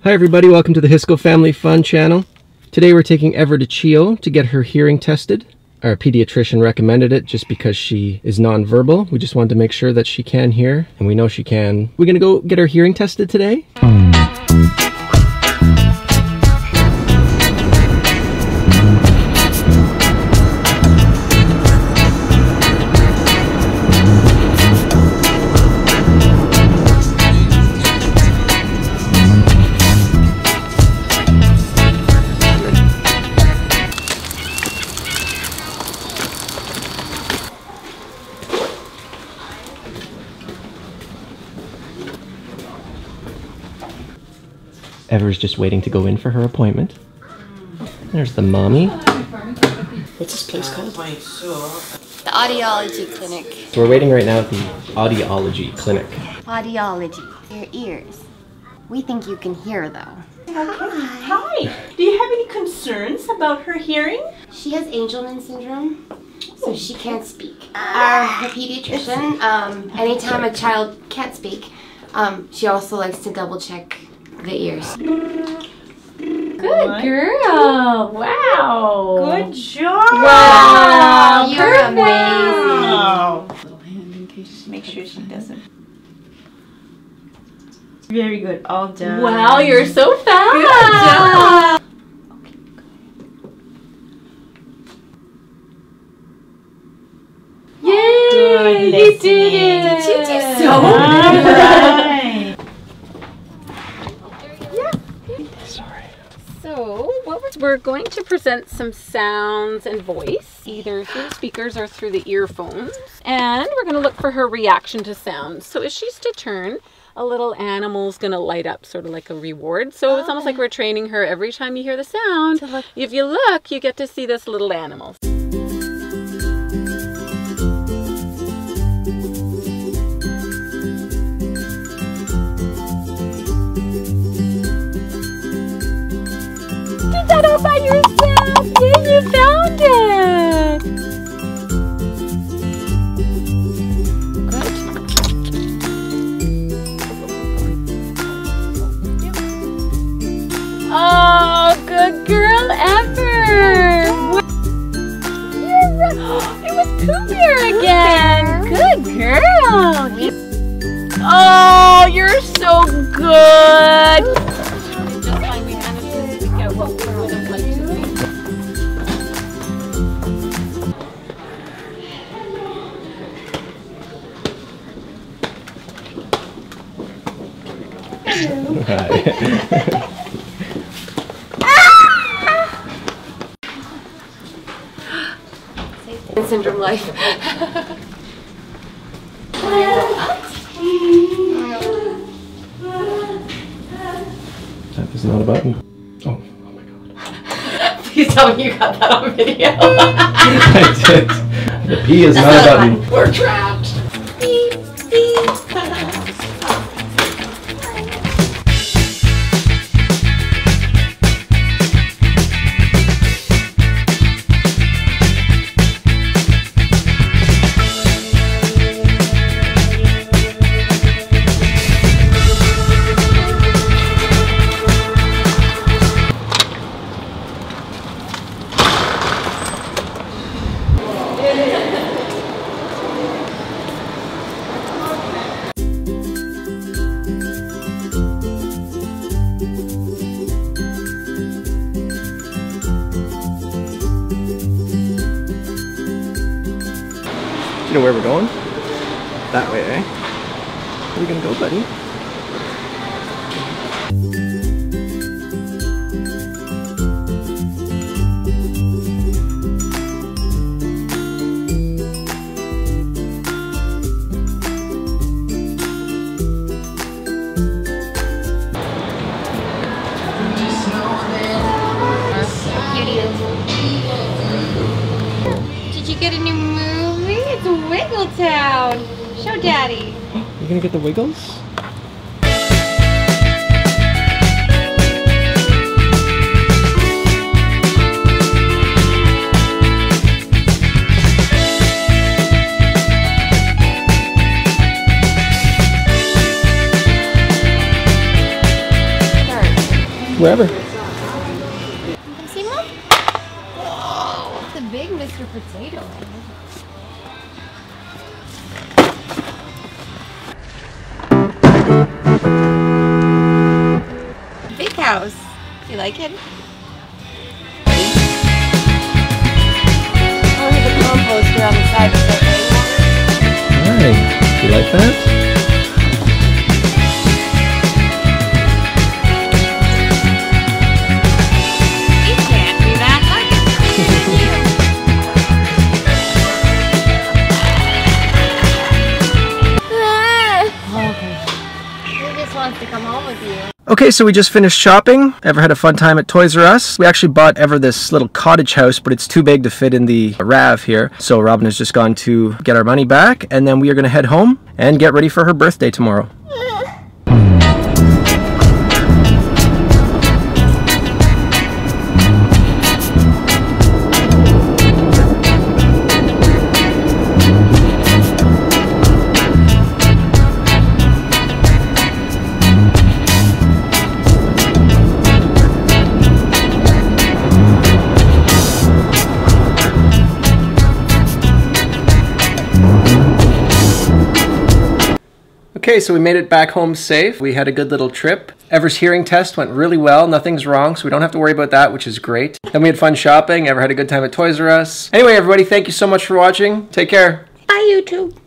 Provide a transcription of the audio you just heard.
Hi everybody, welcome to the HISKO Family Fun channel. Today we're taking Ever to CHEO to get her hearing tested. Our pediatrician recommended it just because she is nonverbal. We just wanted to make sure that she can hear, and we know she can. We're gonna go get her hearing tested today. Ever's just waiting to go in for her appointment. There's the mommy. What's this place called? The Audiology Clinic. So we're waiting right now at the Audiology Clinic. Audiology. Your ears. We think you can hear though. Hi. Do you have any concerns about her hearing? She has Angelman Syndrome, so she can't speak. Her pediatrician, anytime a child can't speak, she also likes to double check the ears. Good girl! Wow! Good job! Wow! You're amazing! Wow. Little hand in case, make sure she doesn't. Very good, all done. Wow, you're so fast! Good job! Okay, Yay! good. You did it! Did you do so Right. So, we're going to present some sounds and voice, either through the speakers or through the earphones. And we're going to look for her reaction to sounds. So if she's to turn, a little animal's going to light up, sort of like a reward. So it's almost like we're training her every time you hear the sound. If you look, you get to see this little animal. Did that all by yourself? Yeah, you found it! Good. Oh, good girl, Ever! It was Pooh Bear again! Good girl! Oh, you're so good! Syndrome life. That is not a button. Oh my god. Please tell me you got that on video. I did. The P is not a button. We're trapped. Beep, beep. You know where we're going? That way, eh? Where are we gonna go, buddy? Did you get a new movie? It's Wiggletown. Show Daddy. You gonna get the Wiggles? wherever. See, Mom? Oh, it's a big Mr. Potato. Big house. You like it? Oh, there's a composter on the side of it. Alright, you like that? You can't do that. Okay. He just wants to come home with you. Okay, so we just finished shopping. Ever had a fun time at Toys R Us? We actually bought Ever this little cottage house, but it's too big to fit in the RAV here. So Robin has just gone to get our money back, and then we are going to head home and get ready for her birthday tomorrow. Okay, so we made it back home safe. We had a good little trip. Ever's hearing test went really well. Nothing's wrong, so we don't have to worry about that, which is great. Then we had fun shopping. Ever had a good time at Toys R Us. Anyway, everybody, thank you so much for watching. Take care. Bye, YouTube.